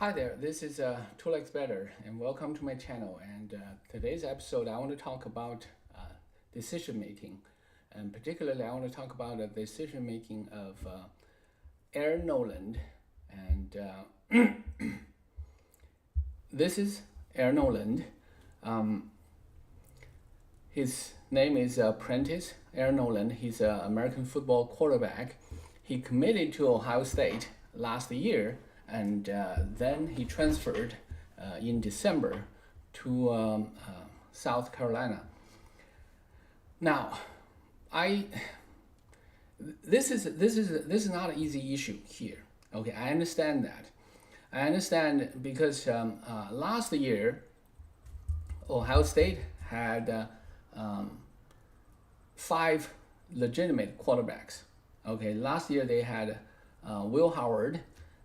Hi there, this is Two Legs Better, and welcome to my channel. And today's episode, I want to talk about decision making, and particularly, I want to talk about the decision making of Air Noland. And this is Air Noland. His name is Prentice Air Noland. He's an American football quarterback. He committed to Ohio State last year, and then he transferred in December to South Carolina. Now, I this is not an easy issue here. Okay, I understand that. I understand because last year Ohio State had five legitimate quarterbacks. Okay, last year they had Will Howard,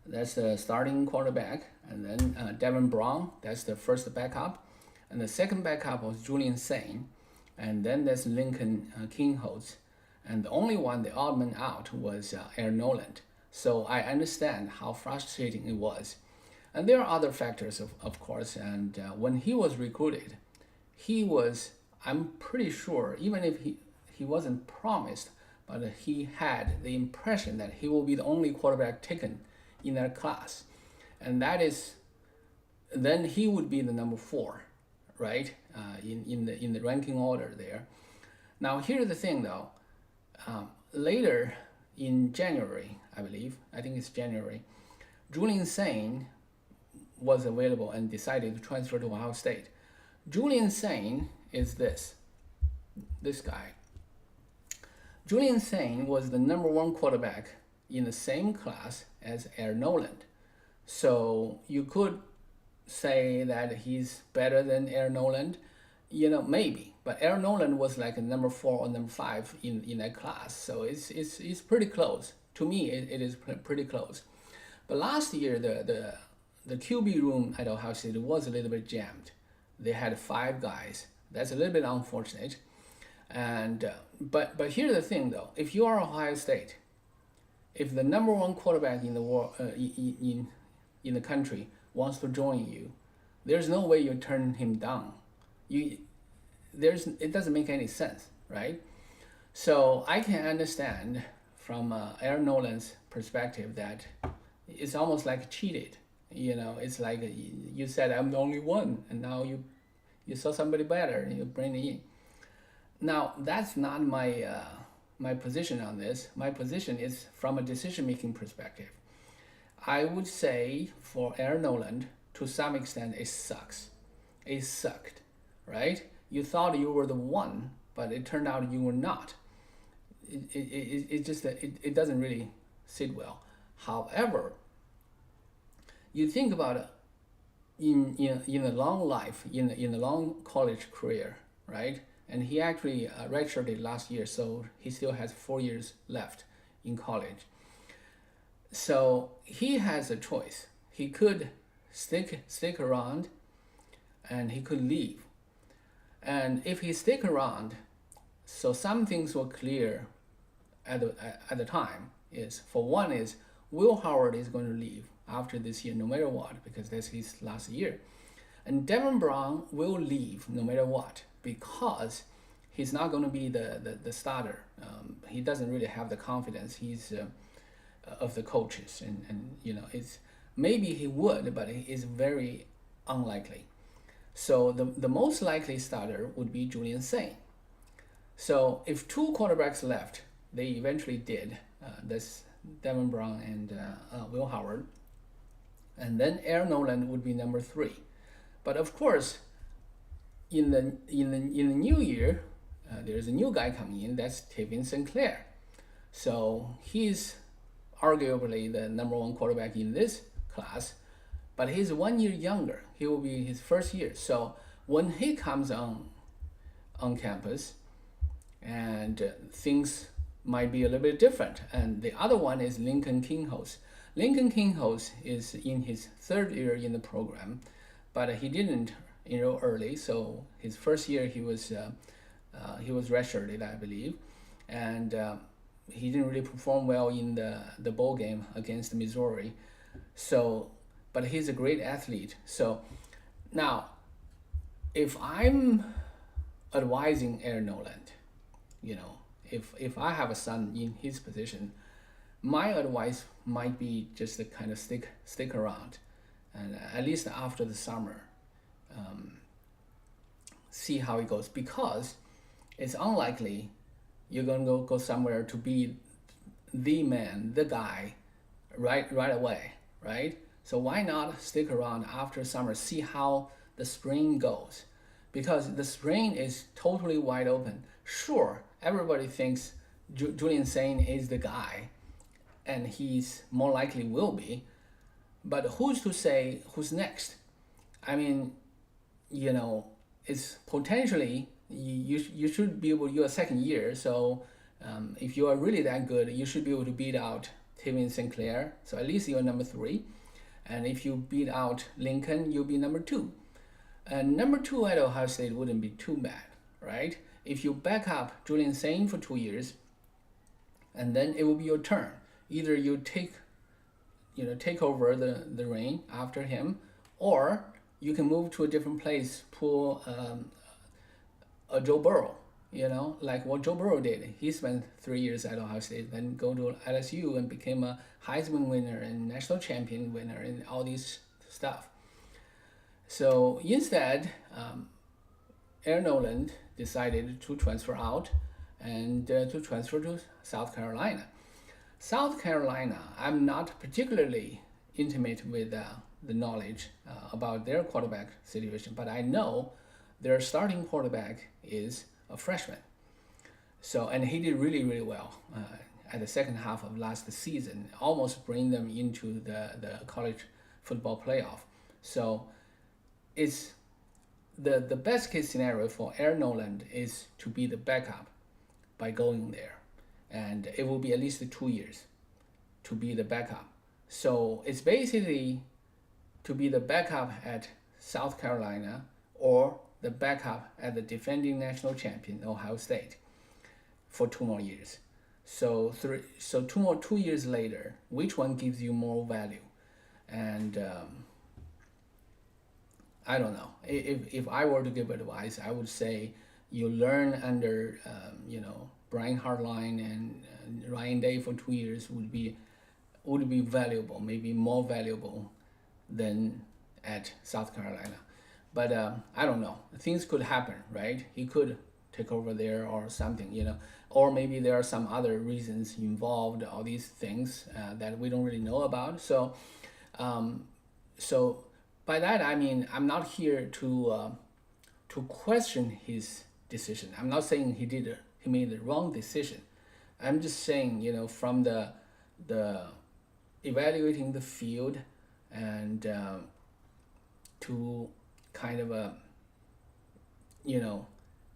that's the starting quarterback, and then Devin Brown, that's the first backup, and the second backup was Julian Sain, and then there's Lincoln Kingholz, and the only one, the odd man out, was Air Noland. So I understand how frustrating it was. And there are other factors, of course, and when he was recruited, he was, I'm pretty sure, even if he wasn't promised, but he had the impression that he will be the only quarterback taken in that class. And that is, then he would be the number 4, right? In the ranking order there. Now here's the thing though, later in January, I think it's January, Julian Sain was available and decided to transfer to Ohio State. Julian Sain is this guy. Julian Sain was the number 1 quarterback in the same class as Air Noland. So you could say that he's better than Air Noland, maybe. But Air Noland was like a number 4 or number 5 in that class. So it's pretty close. To me, it is pretty close. But last year, the QB room at Ohio State was a little bit jammed. They had 5 guys. That's a little bit unfortunate. And but here's the thing though, if you are Ohio State, if the number 1 quarterback in the world in the country wants to join you, there's no way you turn him down. It doesn't make any sense, right? So I can understand from Air Noland's perspective that it's almost like cheated. It's like you said I'm the only one, and now you saw somebody better and you bring it in. Now, that's not my position on this. My position is from a decision-making perspective. I would say for Air Noland, to some extent, it sucks. It sucked, right? You thought you were the one, but it turned out you were not. It doesn't really sit well. However, you think about it in a long life, in a long college career, right? And he actually redshirted last year, so he still has 4 years left in college. So he has a choice. He could stick around, and he could leave. And if he stick around, so some things were clear at the time. For one is Will Howard is going to leave after this year, no matter what, because that's his last year. And Devin Brown will leave no matter what, because he's not going to be the starter. He doesn't really have the confidence of the coaches, and it's maybe he would, but it is very unlikely. So the most likely starter would be Julian Sain. So if 2 quarterbacks left, they eventually did. That's Devin Brown and Will Howard, and then Air Noland would be number 3. But of course, in the new year, there's a new guy coming in. That's Tevin Sinclair. So he's arguably the number 1 quarterback in this class, but he's 1 year younger. He will be his first year. So when he comes on campus, and things might be a little bit different. And the other one is Lincoln Kingholz. Lincoln Kingholz is in his 3rd year in the program, but he didn't enroll early. So his first year he was redshirted, I believe, and he didn't really perform well in the bowl game against Missouri. So but he's a great athlete. So now, if I'm advising Air Noland, if I have a son in his position, my advice might be just to kind of stick around, and at least after the summer, see how it goes, because it's unlikely you're gonna go somewhere to be the man, the guy, right away, right? So why not stick around after summer, see how the spring goes, because the spring is totally wide open. Sure, everybody thinks Julian Sane is the guy, and he's more likely will be, but who's to say who's next? I mean, it's potentially you should be able. You're a second year, so if you are really that good, you should be able to beat out Tavian Sinclair. So at least you're number 3, and if you beat out Lincoln, you'll be number 2. And number 2 at Ohio State wouldn't be too bad, right? If you back up Julian Sane for 2 years, and then it will be your turn. Either you take over the reign after him, or you can move to a different place, pull a Joe Burrow, like what Joe Burrow did. He spent 3 years at Ohio State, then go to LSU and became a Heisman winner and national champion winner and all these stuff. So instead, Air Noland decided to transfer out and to transfer to South Carolina. South Carolina, I'm not particularly intimate with the knowledge about their quarterback situation, but I know their starting quarterback is a freshman. So, and he did really, really well at the second half of last season, almost bring them into the college football playoff. So it's the best case scenario for Air Noland is to be the backup by going there. And it will be at least 2 years to be the backup. So it's basically to be the backup at South Carolina or the backup at the defending national champion Ohio State for 2 more years. So 2 years later, which one gives you more value? And I don't know. If I were to give advice, I would say you learn under Brian Hartline and Ryan Day for 2 years would be valuable, maybe more valuable than at South Carolina. But I don't know. Things could happen, right? He could take over there or something, or maybe there are some other reasons involved, all these things that we don't really know about. So by that I mean I'm not here to question his decision. I'm not saying he made the wrong decision. I'm just saying, from the evaluating the field and to kind of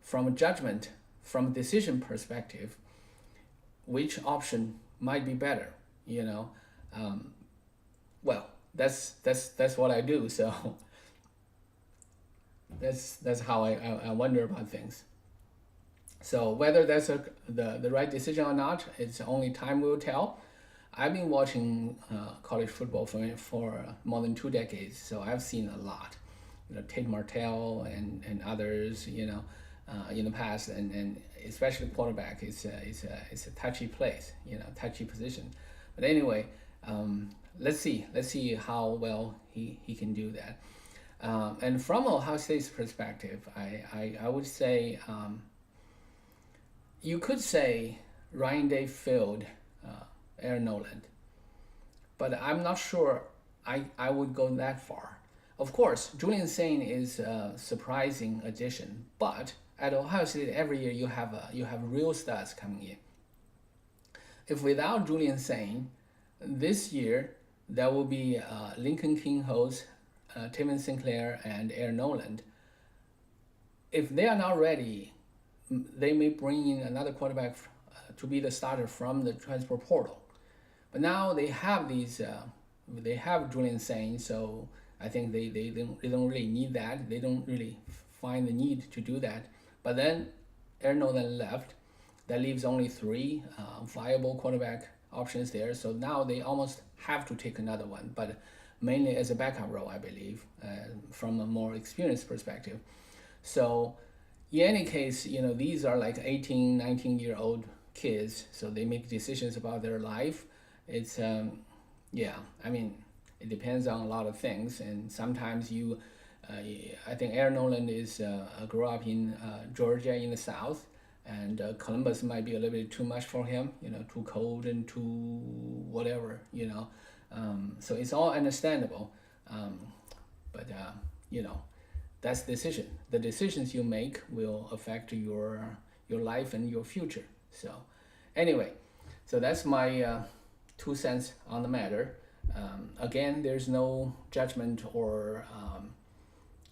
from a judgment, from a decision perspective, which option might be better, well, that's what I do. So that's how I wonder about things. So whether that's the right decision or not, it's only time will tell. I've been watching college football for more than 2 decades, so I've seen a lot. Tate Martell and others, in the past, and especially quarterback is a touchy place, touchy position. But anyway, let's see how well he can do that. And from Ohio State's perspective, I would say you could say Ryan Day failed Air Noland, but I'm not sure I would go that far. Of course, Julian Sane is a surprising addition, but at Ohio State every year you have real studs coming in. If without Julian Sane, this year there will be Lincoln Kingholz, Tavian Sinclair, and Air Noland. If they are not ready, they may bring in another quarterback to be the starter from the transfer portal. But now they have they have Julian Sane, so I think they don't really need that. They don't really find the need to do that. But then Air Noland left. That leaves only 3 viable quarterback options there. So now they almost have to take another one, but mainly as a backup role, I believe, from a more experienced perspective. So in any case, these are like 18, 19-year-old kids, so they make decisions about their life. It's yeah, I mean, it depends on a lot of things, and sometimes I think Air Noland is grew up in Georgia in the South, and Columbus might be a little bit too much for him, too cold and too whatever. So it's all understandable, but that's decision. The decisions you make will affect your life and your future. So anyway, so that's my 2 cents on the matter. Again, there's no judgment or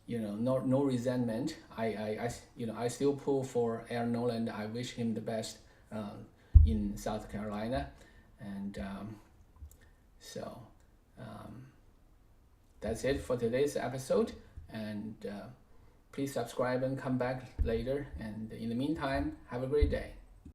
no resentment. I still pull for Air Noland. I wish him the best in South Carolina, and so that's it for today's episode. And please subscribe and come back later. And in the meantime, have a great day.